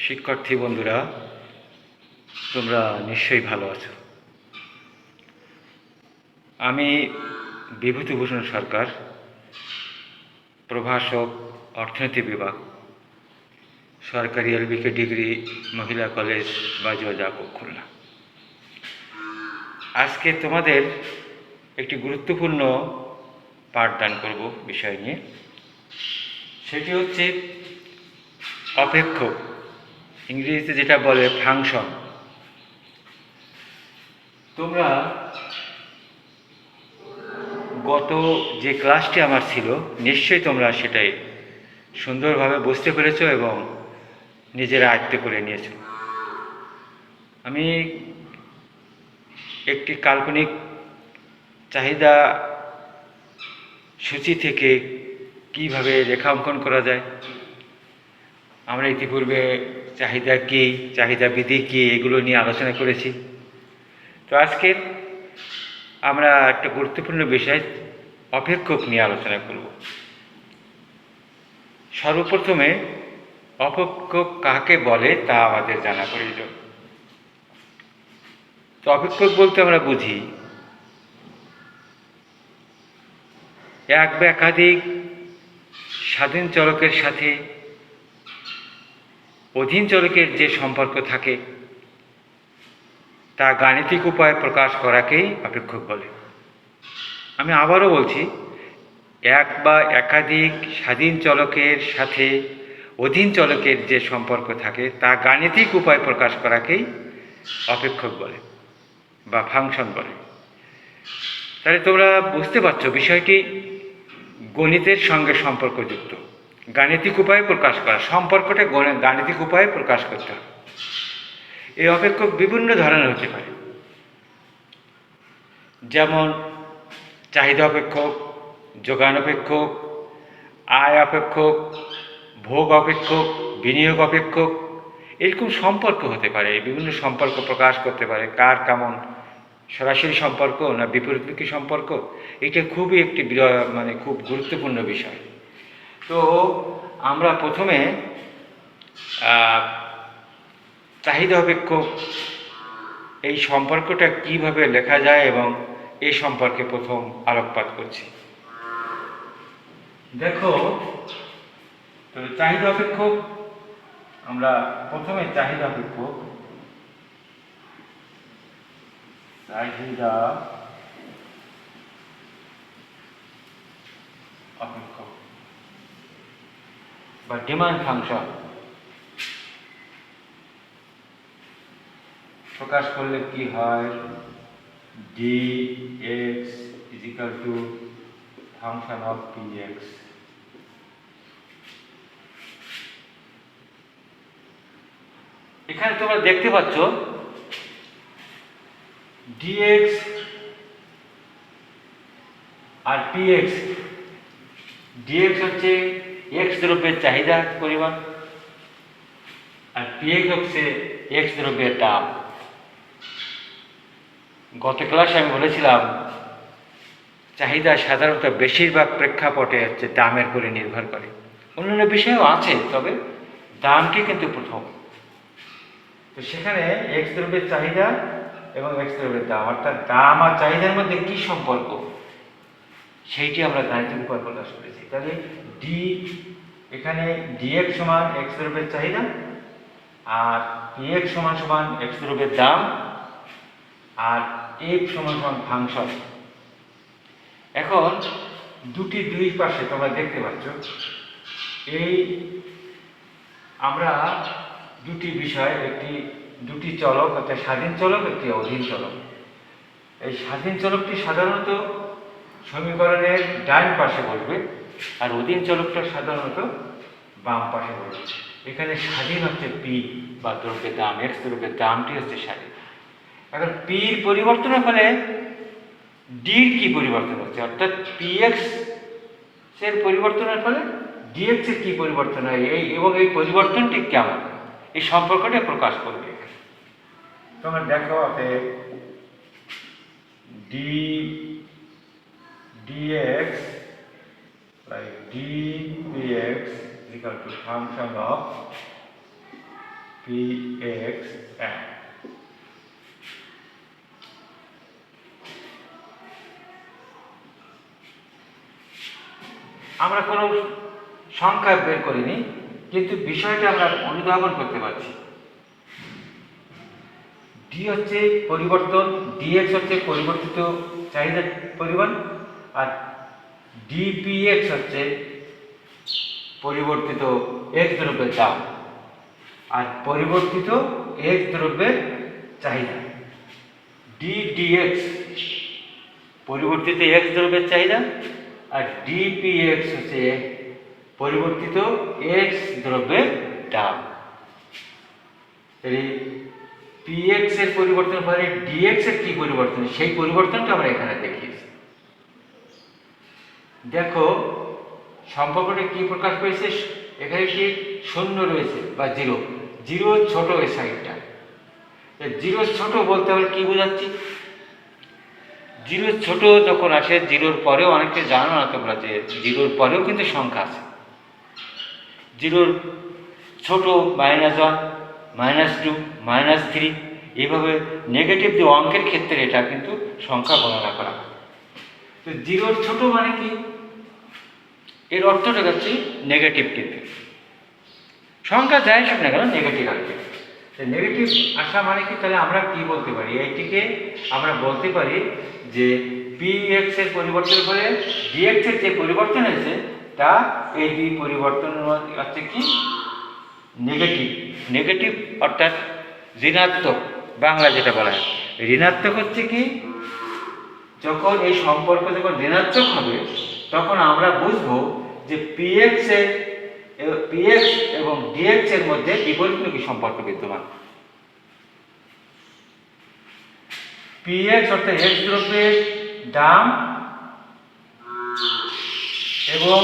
শিক্ষার্থী বন্ধুরা, তোমরা নিশ্চয়ই ভালো আছো। আমি বিভূতিভূষণ সরকার, প্রভাষক, অর্থনীতি বিভাগ, সরকারি এলবিকে ডিগ্রি মহিলা কলেজ বাজুয়াজাপুর, খুলনা। আজকে তোমাদের একটি গুরুত্বপূর্ণ পাঠদান করব বিষয় নিয়ে। সেটি হচ্ছে অপেক্ষক, ইংরেজিতে যেটা বলে ফাংশন। তোমরা গত যে ক্লাসটি আমার ছিল, নিশ্চয়ই তোমরা সেটাই সুন্দরভাবে বুঝতে পেরেছো এবং নিজেরা আয়ত্ত করে নিয়েছো। আমি একটি কাল্পনিক চাহিদা সূচি থেকে কিভাবে রেখা অঙ্কন করা যায়, আমরা ইতিপূর্বে চাহিদা কী, চাহিদা বিধি কী, এগুলো নিয়ে আলোচনা করেছি। তো আজকে আমরা একটা গুরুত্বপূর্ণ বিষয় অপেক্ষক নিয়ে আলোচনা করব। সর্বপ্রথমে অপেক্ষক কাকে বলে তা আমাদের জানা প্রয়োজন। তো অপেক্ষক বলতে আমরা বুঝি এক বা একাধিক স্বাধীন চলকের সাথে অধীন চলকের যে সম্পর্ক থাকে তা গাণিতিক উপায়ে প্রকাশ করাকেই অপেক্ষক বলে। আমি আবারও বলছি, এক বা একাধিক স্বাধীন চলকের সাথে অধীন চলকের যে সম্পর্ক থাকে তা গাণিতিক উপায়ে প্রকাশ করাকেই অপেক্ষক বলে বা ফাংশন বলে। তাহলে তোমরা বুঝতে পারছো বিষয়টি গণিতের সঙ্গে সম্পর্কযুক্ত। গাণিতিক উপায়ে প্রকাশ করা, সম্পর্কটা গাণিতিক উপায়ে প্রকাশ করতে হবে। এই অপেক্ষক বিভিন্ন ধরনের হতে পারে, যেমন চাহিদা অপেক্ষক, যোগান অপেক্ষক, আয় অপেক্ষক, ভোগ অপেক্ষক, বিনিয়োগ অপেক্ষক। এরকম সম্পর্ক হতে পারে, বিভিন্ন সম্পর্ক প্রকাশ করতে পারে। কার কেমন সরাসরি সম্পর্ক না বিপরীতমুখী সম্পর্ক, এটা খুবই একটি খুব গুরুত্বপূর্ণ বিষয়। তো আমরা প্রথমে চাহিদা অপেক্ষক এই সম্পর্কটা কিভাবে লেখা যায় এবং এই সম্পর্কে প্রথম আলোকপাত করছি। দেখো, তো চাহিদা অপেক্ষক, আমরা প্রথমে চাহিদা অপেক্ষক বা ডিমান্ড ফাংশন প্রকাশ করলে কি হয়, dx = ফাংশন অফ px। এখানে তোমরা দেখতে পাচ্ছ dx আর px। dx হচ্ছে x দ্রব্যের চাহিদা পরিমাণ আর px হচ্ছে x দ্রব্যের দাম। গত ক্লাসে আমি বলেছিলাম চাহিদা সাধারণত বেশিরভাগ প্রেক্ষাপটে হচ্ছে দামের উপরে নির্ভর করে। অন্যান্য বিষয়ও আছে, তবে দামটি কিন্তু প্রথম। তো সেখানে x দ্রব্যের চাহিদা এবং x দ্রব্যের দাম, অর্থাৎ দাম আর চাহিদার মধ্যে কি সম্পর্ক, সেইটি আমরা গাণিতিক উপায়ে প্রকাশ করেছি। তাহলে এখানে dx সমান x দ্রব্যের চাহিদা আর px সমান x দ্রব্যের দাম আর f সমান ফাংশন। এখন দুই পাশে তোমরা দেখতে পাচ্ছ এই আমরা দুটি বিষয়, দুটি চলক, একটা স্বাধীন চলক, একটি অধীন চলক। এই স্বাধীন চলকটি সাধারণত সমীকরণের ডান পাশে বসবে আর অধীন চলকটা সাধারণত বাম পাশে বসবে। এখানে স্বাধীন হচ্ছে পি বা দ্রব্যের দাম, x দ্রব্যের দামটি হচ্ছে স্বাধীন। এখন পির পরিবর্তনের ফলে ডির কি পরিবর্তন হচ্ছে, অর্থাৎ px এর পরিবর্তনের ফলে ডিএক্স এর কি পরিবর্তন হয় এবং এই পরিবর্তনটি কেমন, এই সম্পর্কটা প্রকাশ করবে। তোমরা দেখো অতএব dx like dpx is equal to function of px and আমরা কোনো সংখ্যা বের করিনি, কিন্তু বিষয়টা আমরা অনুধাবন করতে পারছি। ডি হচ্ছে পরিবর্তন, ডিএক্স হচ্ছে পরিবর্তিত চাহিদার পরিমাণ, আর ডিপিএক্স হচ্ছে পরিবর্তিত এক্স দ্রব্যের দাম আর পরিবর্তিত এক্স দ্রব্যের চাহিদা। ডিএক্স পরিবর্তিত এক্স দ্রব্যের চাহিদা আর ডিপিএক্স হচ্ছে পরিবর্তিত এক্স দ্রব্যের দাম। পিএক্স এর পরিবর্তন ফলে ডিএক্স এর কি পরিবর্তন, সেই পরিবর্তনটা আমরা এখানে দেখিয়েছি। দেখো সম্পর্কটা কি প্রকাশ পেয়েছে, এখানে কি শূন্য রয়েছে বা জিরো, জিরো ছোট এই সাইডটা। জিরো ছোট বলতে আমরা কি বোঝাচ্ছি, জিরো ছোট যখন আসে, জিরোর পরেও অনেকে জানো না তোমরা যে জিরোর পরেও কিন্তু সংখ্যা আছে। জিরোর ছোট -1, -2, -3, এইভাবে নেগেটিভ যে অঙ্কের ক্ষেত্রে এটা কিন্তু সংখ্যা গণনা করা হয়। তো জিরোর ছোট মানে কি, এর অর্থটা হচ্ছে নেগেটিভ, কিন্তু সংখ্যা যাই সব না কেন নেগেটিভ আসবে। নেগেটিভ আসা মানে কি, তাহলে আমরা কি বলতে পারি, এইটিকে আমরা বলতে পারি যে পিএক্স এর পরিবর্তনের ফলে ডিএক্স এর যে পরিবর্তন হয়েছে তা এই দুই পরিবর্তন হচ্ছে কি নেগেটিভ। নেগেটিভ অর্থাৎ ঋণাত্মক, বাংলা যেটা বলা হয় ঋণাত্মক হচ্ছে কি, যখন এই সম্পর্ক যখন ঋণাত্মক হবে তখন আমরা বুঝবো যে পিএক্স এবং ডিএক্স এর মধ্যে বিপরীতমুখী সম্পর্ক বিদ্যমান। পিএক্স অর্থাৎ এক্স দ্রব্যের দাম এবং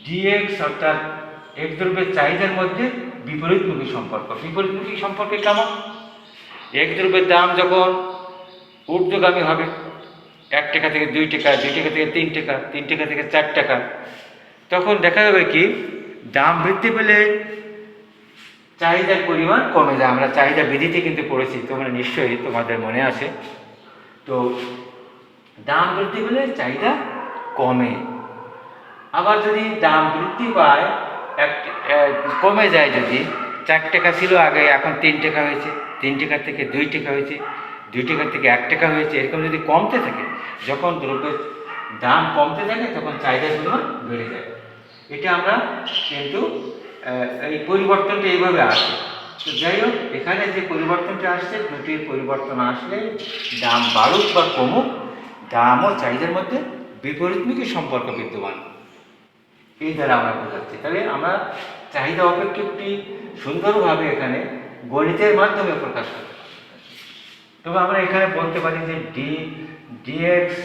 ডিএক্স অর্থাৎ এক্স দ্রব্যের চাহিদার মধ্যে বিপরীতমুখী সম্পর্ক। বিপরীতমুখী সম্পর্কে কেমন, এক্স দ্রব্যের দাম যখন ঊর্ধ্বগামী হবে, 1 টাকা থেকে 2 টাকা, 2 টাকা থেকে 3 টাকা, 3 টাকা থেকে 4 টাকা, তখন দেখা যাবে কি দাম বৃদ্ধি পেলে চাহিদার পরিমাণ কমে যায়। আমরা চাহিদা বৃদ্ধিতে কিন্তু পড়েছি, তোমরা নিশ্চয়ই তোমাদের মনে আছে। তো দাম বৃদ্ধি পেলে চাহিদা কমে, আবার যদি দাম বৃদ্ধি পায় কমে যায়, যদি 4 টাকা ছিল আগে এখন 3 টাকা হয়েছে, 3 টাকা থেকে 2 টাকা হয়েছে, 2 টাকা থেকে 1 টাকা হয়েছে, এরকম যদি কমতে থাকে, যখন দ্রব্যের দাম কমতে থাকে তখন চাহিদার পরিমাণ বেড়ে যায়। এটা আমরা কিন্তু এই পরিবর্তনটা এইভাবে আসে। তো যাই হোক, এখানে যে পরিবর্তনটা আসছে, দুটির পরিবর্তন আসলে দাম বাড়ুক বা কমুক, দাম ও চাহিদার মধ্যে বিপরীতমুখী সম্পর্ক বিদ্যমান, এই দ্বারা আমরা বোঝাচ্ছি। তাহলে আমরা চাহিদা অপেক্ষকটি সুন্দরভাবে এখানে গণিতের মাধ্যমে প্রকাশ করতে পারি। তবে আমরা এখানে বলতে পারি যে ডিএক্স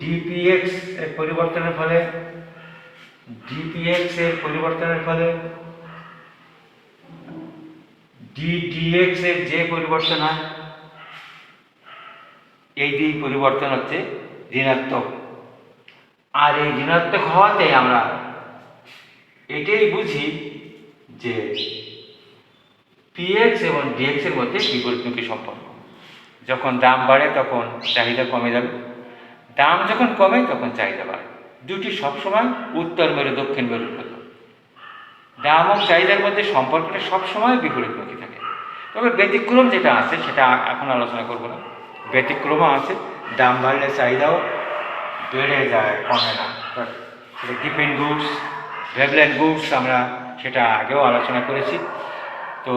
ডিপিএক্স এর পরিবর্তনের ফলে ডিপিএক্স এর পরিবর্তনের ফলে ডিএক্স এর যে পরিবর্তন হয়, এই দুই পরিবর্তন হচ্ছে ঋণাত্মক। আর এই ঋণাত্মক হওয়াতে আমরা এটাই বুঝি যে পিএক্স এবং ডিএক্স এর মধ্যে বিপরীতমুখী সম্পর্ক। যখন দাম বাড়ে তখন চাহিদা কমে যাবে, দাম যখন কমে তখন চাহিদা বাড়ে। দুটি সবসময় উত্তর মেরু দক্ষিণ মেরুর মতো। দাম ও চাহিদার মধ্যে সম্পর্কটা সবসময় বিপরীতমুখী থাকে। তবে ব্যতিক্রম যেটা আছে সেটা এখন আলোচনা করব না। ব্যতিক্রমও আছে, দাম বাড়লে চাহিদাও বেড়ে যায়, কমে না। সেটা গিফেন গুডস, ভেবলেন গুডস, আমরা সেটা আগেও আলোচনা করেছি। তো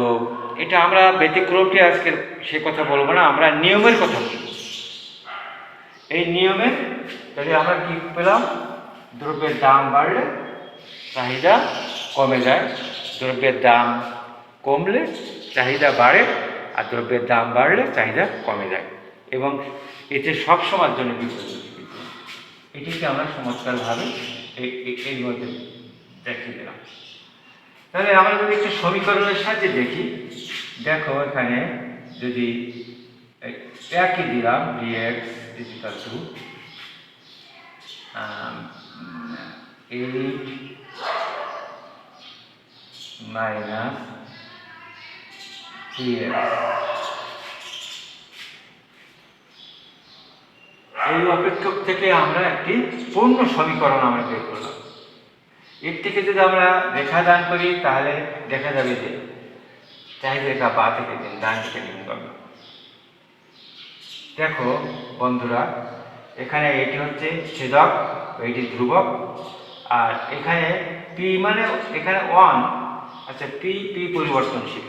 এটা আমরা ব্যতিক্রমটি আজকে সে কথা বলবো না, আমরা নিয়মের কথা বলব। এই নিয়মে তাহলে আমরা কি পেলাম, দ্রব্যের দাম বাড়লে চাহিদা কমে যায়, দ্রব্যের দাম কমলে চাহিদা বাড়ে, আর দ্রব্যের দাম বাড়লে চাহিদা কমে যায়, এবং এতে সব সময়ের জন্য বিপরীত। এটিকে আমরা চমৎকারভাবে এর মধ্যে দেখিয়ে দিলাম। তাহলে আমরা যদি একটু সমীকরণের সাহায্যে দেখি, দেখো এখানে যদি একই দিলাম dx equal to 8 minus 3x, এই অপেক্ষক থেকে আমরা একটি পূর্ণ সমীকরণ আমরা বের করলাম। এর থেকে যদি আমরা রেখা দান করি তাহলে দেখা যাবে যে চাহিদা রেখা বা থেকে ডান থেকে নিয়ে যাবে। দেখো বন্ধুরা, এখানে এটি হচ্ছে ছেদক, এটি ধ্রুবক, আর এখানে পি মানে এখানে 1, আচ্ছা পি পরিবর্তনশীল।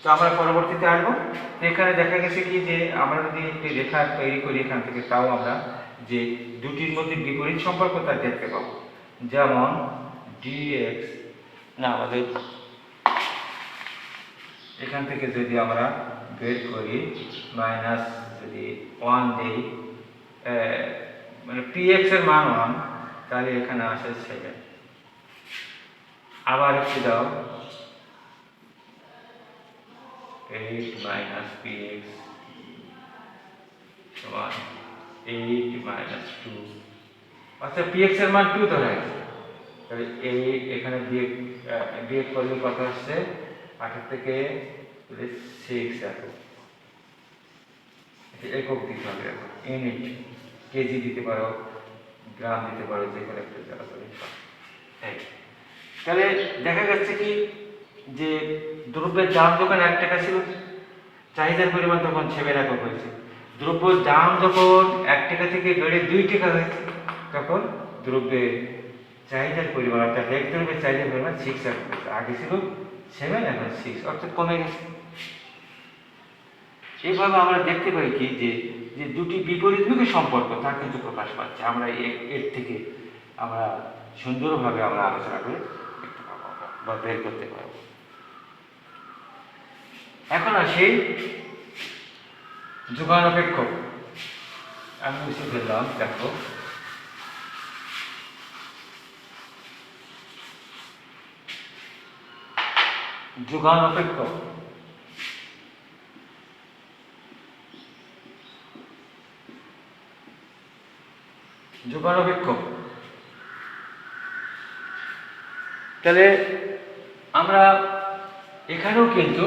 তো আমরা পরবর্তীতে আসবো। তো এখানে দেখা গেছে কি যে আমরা যদি একটি রেখা তৈরি করি এখান থেকে, তাও আমরা যে দুটির মধ্যে বিপরীত সম্পর্কটা দেখতে পাবো। যেমন dx না, আমাদের এখান থেকে যদি আমরা বের করি মাইনাস যদি 1 দেই, মানে px এর মান 1, তাহলে এখানে আসে 7। আবার একটু দাও 8 মাইনাস px সমান 8 মাইনাস 2, অর্থাৎ px এর মান 2 ধরা গেছে। তাহলে এই এখানে বিয়োগ করলে কত আসছে, 8 থেকে 6 আসবে। একক দিতে হবে, ইউনিট কেজি দিতে পারো, গ্রাম দিতে পারো, যে কোনো একটা জায়গা করে। তাহলে দেখা যাচ্ছে কি যে দ্রব্যের দাম যখন 1 টাকা ছিল, চাহিদার পরিমাণ তখন 7 একক হয়েছে। দ্রব্যের দাম যখন 1 টাকা থেকে বেড়ে 2 টাকা হয়েছে, তখন দ্রব্যের চাহিদার পরিমাণ অর্থাৎ এক দ্রব্যের চাহিদার পরিমাণ 6 একক হয়েছে। আগে ছিল 7, এখন 6, অর্থাৎ কমে গেছে। এইভাবে আমরা দেখতে পাই কি যে যে দুটি বিপরীতমুখী সম্পর্ক তা কিন্তু প্রকাশ পাচ্ছে। আমরা এর থেকে আমরা সুন্দরভাবে আমরা আলোচনা করে দেখতে পাবো বা বের করতে পারবো। এখন আসি যোগান অপেক্ষক। আমি বুঝে ফেললাম, দেখো যোগান অপেক্ষক। যোগান অপেক্ষক, তাহলে আমরা এখানেও কিন্তু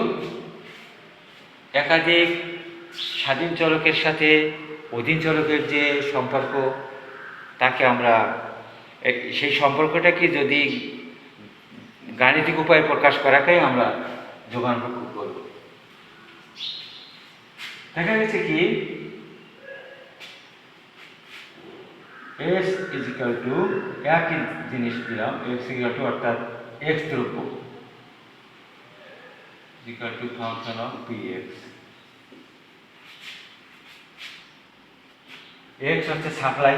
একাধিক স্বাধীন চলকের সাথে অধীন চলকের যে সম্পর্ক, তাকে আমরা সেই সম্পর্কটাকে যদি গাণিতিক উপায়ে প্রকাশ করাকেই আমরা যোগান অপেক্ষক বলব। দেখা গেছে কি s ইজ ইকুয়াল টু একই জিনিস দিলাম, x ইকুয়াল টু অর্থাৎ x দ্রব্য equal to function of px। x হচ্ছে সাপ্লাই,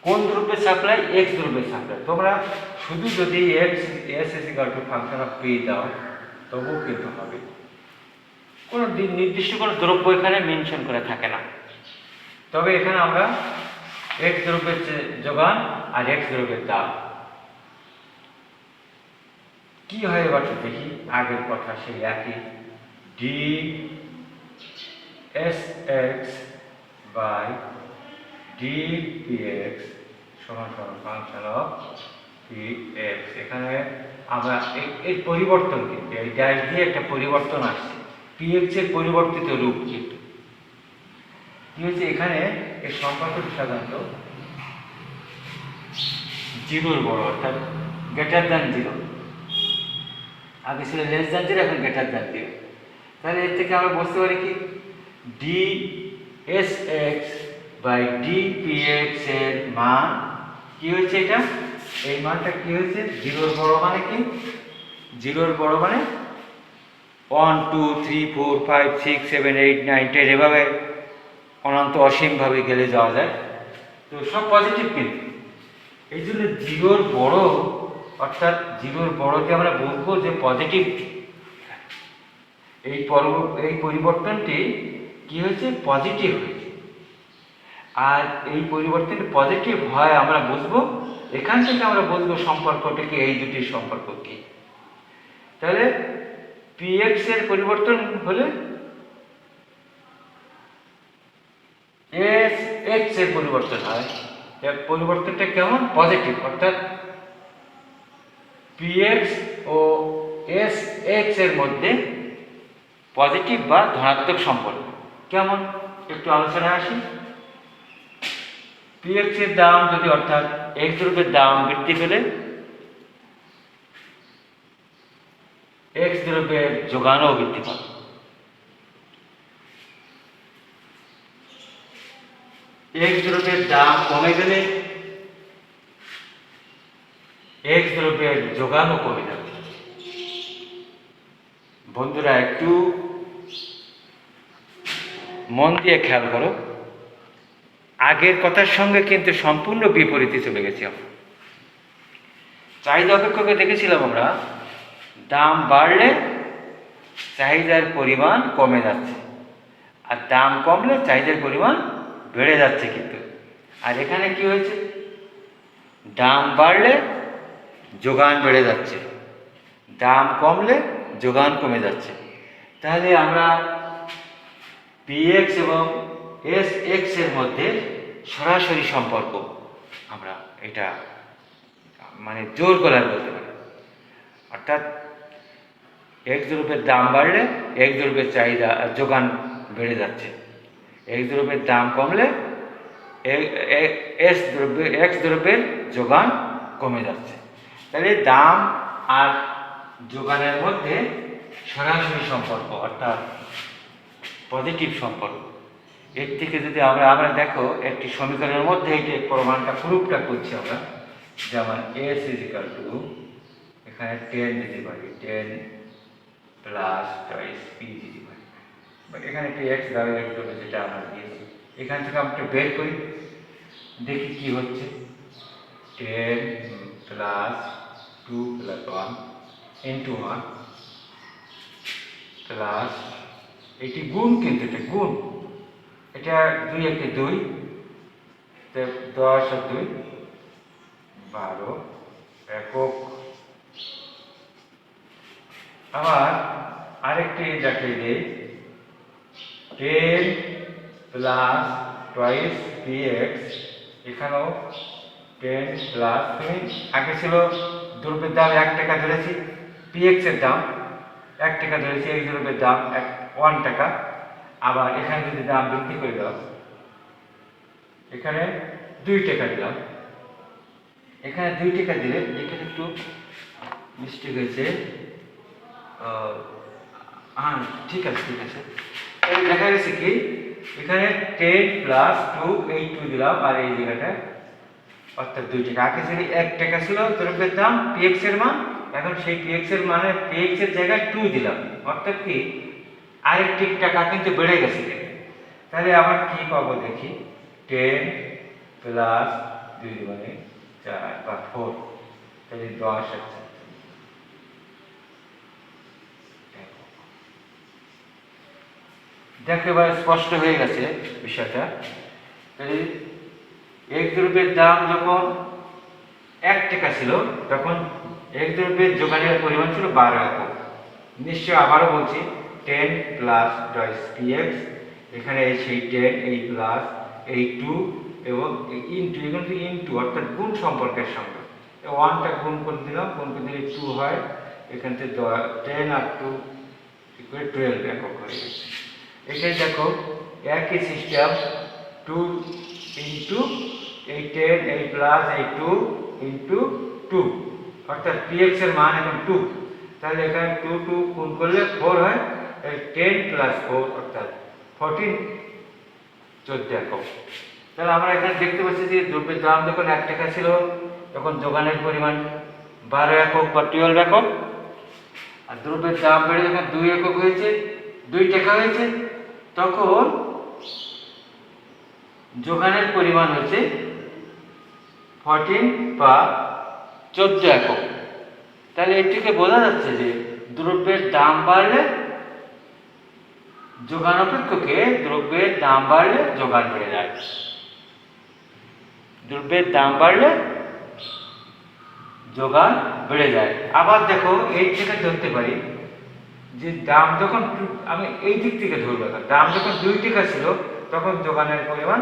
কোন দ্রব্যের সাপ্লাই? x দ্রব্যের সাপ্লাই। তোমরা শুধু যদি s is equal to function of p দাও তবুও কিন্তু হবে, কোনো নির্দিষ্ট কোনো দ্রব্য এখানে মেনশন করে থাকে না। তবে এখানে আমরা x দ্রব্যের যোগান আর x দ্রব্যের দাম কি হয় এবার দেখি। আগের কথা সেই একই, dsx বাই dpx সমান সমান ফাংশন অফ px। এখানে আমরা এই পরিবর্তন কিন্তু এই ড্যাশ দিয়ে একটা পরিবর্তন আসছে, px এর পরিবর্তিত রূপ। কিন্তু কি হচ্ছে এখানে এই সম্পর্কটি সাধারণত 0 বড়, অর্থাৎ গ্রেটার দ্যান 0। আগে ছিল লেস দ্যান 0, এখন গ্রেটার দ্যান 0। তাহলে এর থেকে আমরা বুঝতে পারি কি dsx বাই dpx এর মান কি হয়েছে, এটা এই মানটা কি হয়েছে 0 বড় মানে কি, 0 বড় মানে 1 2 3 4 5 6 7 8 9 10 এভাবে অনন্ত অসীমভাবে গেলে যাওয়া যায়। তো সব পজিটিভ, কিন্তু এই জন্য 0 বড় অর্থাৎ 0 বড়কে আমরা বলবো যে পজিটিভ। এই পরিবর্তনটি কি হয়েছে, পজিটিভ হয়েছে। আর এই পরিবর্তন পজিটিভ হয় আমরা বুঝবো, এখান থেকে আমরা বুঝবো সম্পর্কটা কি, এই দুটির সম্পর্ক কি। তাহলে px এর পরিবর্তন হলে x এর পরিবর্তন হয়। এর পরিবর্তনটা কেমন? পজিটিভ, অর্থাৎ px ও sx এর মধ্যে পজিটিভ বা ধনাত্মক সম্পর্ক। কেমন একটু আলোচনা আসি। px এর দাম যদি, অর্থাৎ x দ্রব্যের দাম বৃদ্ধি পেলে x দ্রব্যের যোগানও বৃদ্ধি পাবে। x দ্রব্যের দাম কমে গেলে x দ্রব্যের যোগানও কমে যাবে। বন্ধুরা একটু মন দিয়ে খেয়াল করো, আগের কথার সঙ্গে কিন্তু সম্পূর্ণ বিপরীতে চলে গেছি আমরা। চাহিদা অপেক্ষকে দেখেছিলাম আমরা, দাম বাড়লে চাহিদার পরিমাণ কমে যাচ্ছে, আর দাম কমলে চাহিদার পরিমাণ বেড়ে যাচ্ছে। কিন্তু আর এখানে কি হয়েছে? দাম বাড়লে যোগান বেড়ে যাচ্ছে, দাম কমলে যোগান কমে যাচ্ছে। তাহলে আমরা px এবং sx এর মধ্যে সরাসরি সম্পর্ক আমরা এটা মানে জোর করে বলতে পারি। অর্থাৎ x দ্রব্যের দাম বাড়লে x দ্রব্যের চাহিদা যোগান বেড়ে যাচ্ছে, x দ্রব্যের দাম কমলে x দ্রব্যের যোগান কমে যাচ্ছে। তাহলে দাম আর যোগানের মধ্যে সরাসরি সম্পর্ক, অর্থাৎ পজিটিভ সম্পর্ক। এর থেকে যদি আমরা দেখো একটি সমীকরণের মধ্যে এই যে প্রমাণটা প্রুফটা করছি আমরা, যেমন s ইজিক্যাল টু, এখানে 10 দিতে পারি, 10 প্লাস টুয়াইস p দিতে পারি, বাট এখানে px ব্যবহার করবে যেটা আমরা দিয়েছি। এখান থেকে আমরা বের করি, দেখি কি হচ্ছে। 10 প্লাস 2 প্লাস 1 ইন্টু 1 প্লাস, এটি গুণ, কিন্তু এটা গুণ, এটা 2 একে 2, 10 আর 2 12 একক। আবার আরেকটি যাকে দেই, 10 প্লাস টুয়াইস px, এখানেও 10 প্লাস, তুমি আগে ছিল দ্রব্যের দাম 1 টাকা ধরেছি, px এর দাম 1 টাকা ধরেছি, x দ্রব্যের দাম 1 টাকা। আবার এখানে যদি দাম বৃদ্ধি করে দাও, এখানে 2 টাকা দিলাম, এখানে 2 টাকা দিলে এখানে একটু মিস্টেক হয়েছে। হ্যাঁ ঠিক আছে, ঠিক আছে। দেখা গেছে কি এখানে 10 প্লাস 2, এই 2 দিলাম, আর এই জায়গাটায় অর্থাৎ 2 টাকা। আগে যদি 1 টাকা ছিল দ্রব্যের দাম px এর মান, এখন সেই px এর মানে px এর জায়গায় 2 দিলাম, অর্থাৎ কি আরেকটি টাকা কিন্তু বেড়ে গেছে। তাহলে আবার কি পাবো দেখি, 10 প্লাস 2 মানে 4 বা 4, তাহলে 10 আছে। দেখো এবার স্পষ্ট হয়ে গেছে বিষয়টা। তাহলে এক দ্রব্যের দাম যখন 1 টাকা ছিল, তখন এক দ্রব্যের যোগানের পরিমাণ ছিল 12 একক। নিশ্চয় আবারও বলছি, 10 প্লাস টুয়াইস px, এখানে সেই 10, এই প্লাস, এই 2 এবং ইনটু, এখানে ইনটু অর্থাৎ গুণ সম্পর্কের সঙ্গে 1টা গুণ করে দিলাম, গুণ করে দিলে 2 হয়, এখান থেকে 10 আর 2 12 একক হয়ে গেছে। এখানে দেখো একই সিস্টেম, 2 ইন্টু এই 10, এই প্লাস, এই 2 ইন্টু 2, অর্থাৎ px এর মান এখন 2। তাহলে এখানে 2 গুণ করলে 4 হয়, 10 প্লাস 4 অর্থাৎ 14, 14 একক। তাহলে আমরা এখানে দেখতে পাচ্ছি যে দ্রব্যের দাম যখন 1 টাকা ছিল, তখন যোগানের পরিমাণ 12 একক বা 12 একক, আর দ্রব্যের দাম বেড়ে যখন 2 একক হয়েছে, 2 টাকা হয়েছে, তখন যোগানের পরিমাণ হচ্ছে 14 বা 14 একক। তাহলে এর থেকে বোঝা যাচ্ছে যে দ্রব্যের দাম বাড়লে যোগান অপেক্ষকে দ্রব্যের দাম বাড়লে যোগান বেড়ে যায়। দ্রব্যের দাম বাড়লে যোগান বেড়ে যায়। আবার দেখো এই থেকে ধরতে পারি যে দাম যখন আমি এই দিক থেকে ধরবো, দাম যখন 2 টাকা ছিল তখন যোগানের পরিমাণ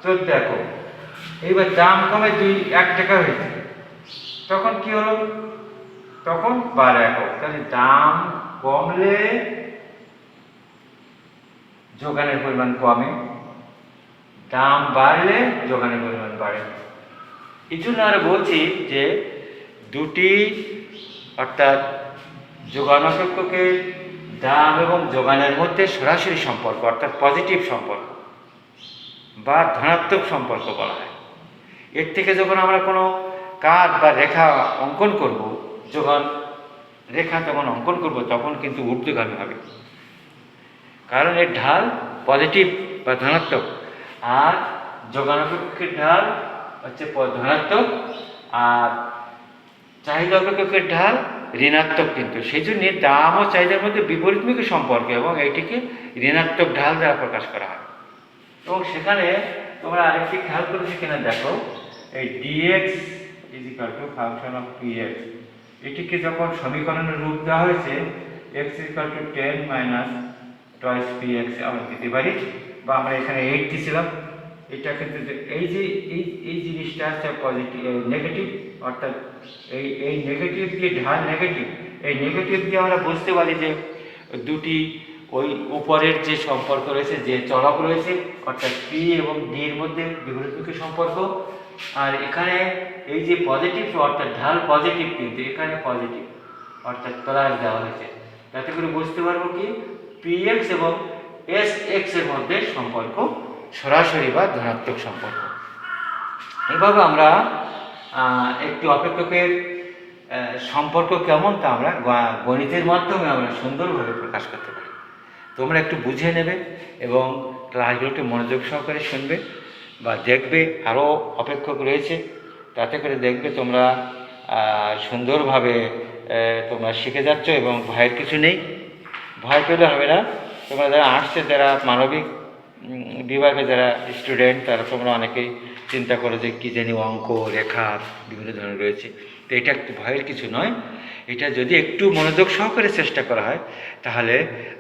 14 একক। এইবার দাম কমে 1 টাকা হয়েছে, তখন কি হলো, তখন 12 একক। তাহলে দাম কমলে যোগানের পরিমাণ কমে, দাম বাড়লে যোগানের পরিমাণ বাড়ে। এই জন্য আমরা বলছি যে দুটি অর্থাৎ যোগান অপেক্ষকের দাম এবং যোগানের মধ্যে সরাসরি সম্পর্ক অর্থাৎ পজিটিভ সম্পর্ক বা ধনাত্মক সম্পর্ক বলা হয়। এর থেকে যখন আমরা কোনো কাঠ বা রেখা অঙ্কন করব, যোগান রেখা তখন অঙ্কন করব, তখন কিন্তু ঊর্ধ্বগামী হবে, কারণ এর ঢাল পজিটিভ বা ধনাত্মক, আর যোগান অপেক্ষকের ঢাল হচ্ছে ধনাত্মক, আর চাহিদা অপেক্ষকের ঢাল ঋণাত্মক। কিন্তু সেই জন্য দাম ও চাহিদার মধ্যে বিপরীতমুখী সম্পর্ক এবং এইটিকে ঋণাত্মক ঢাল দ্বারা প্রকাশ করা হয়। এবং সেখানে তোমরা আরেকটি খেয়াল করেছি কিনা দেখো, এই dx is equal to function of px, এটিকে যখন সমীকরণের রূপ দেওয়া হয়েছে x is equal to 10 minus twice px আমরা দিতে পারি, বা আমরা এখানে 8 দিয়েছিলাম। এটা কিন্তু এই জিনিসটা হচ্ছে পজিটিভ নেগেটিভ, অর্থাৎ এই নেগেটিভ দিয়ে ঢাল নেগেটিভ, এই নেগেটিভ দিয়ে আমরা বুঝতে পারি যে দুটি ওই উপরের যে সম্পর্ক রয়েছে, যে চলক রয়েছে অর্থাৎ পি এবং ডি এর মধ্যে বিপরীতমুখী সম্পর্ক। আর এখানে এই যে পজিটিভ অর্থাৎ ঢাল পজিটিভ, কিন্তু এখানে পজিটিভ অর্থাৎ প্লাস দেওয়া হয়েছে, তাতে করে বুঝতে পারবো কি পি এক্স এবং এস এক্স এর মধ্যে সম্পর্ক সরাসরি বা ধনাত্মক সম্পর্ক। এভাবে আমরা একটি অপেক্ষকের সম্পর্ক কেমন তা আমরা গণিতের মাধ্যমে আমরা সুন্দরভাবে প্রকাশ করতে পারি। তোমরা একটু বুঝে নেবে এবং ক্লাসগুলোকে মনোযোগ সহকারে শুনবে বা দেখবে, আরও অপেক্ষক রয়েছে, তাতে করে দেখবে তোমরা সুন্দরভাবে তোমরা শিখে যাচ্ছ এবং ভয়ের কিছু নেই। ভয় পেলে হবে না। তোমরা যারা আর্টসে, যারা মানবিক বিভাগে যারা স্টুডেন্ট, তারা তোমরা অনেকেই চিন্তা করো যে কী জানি অঙ্ক রেখা বিভিন্ন ধরনের রয়েছে, তো এটা একটু ভয়ের কিছু নয়। এটা যদি একটু মনোযোগ সহকারে চেষ্টা করা হয় তাহলে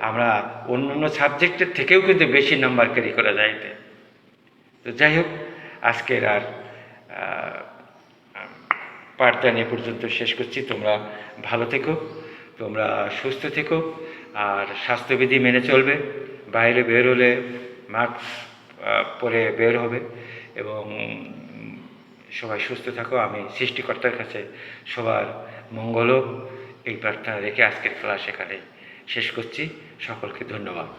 আমরা অন্য সাবজেক্টের থেকেও কিন্তু বেশি নাম্বার ক্যারি করা যায়। তো যাই হোক, আজকের আর পাঠদান এ পর্যন্ত শেষ করছি। তোমরা ভালো থেকো, তোমরা সুস্থ থেকো, আর স্বাস্থ্যবিধি মেনে চলবে। বাইরে বের হলে মাস্ক পরে বের হবে, এবং সবাই সুস্থ থাকো। আমি সৃষ্টিকর্তার কাছে সবার মঙ্গল হোক এই প্রার্থনা রেখে আজকের ক্লাস এখানে শেষ করছি। সকলকে ধন্যবাদ।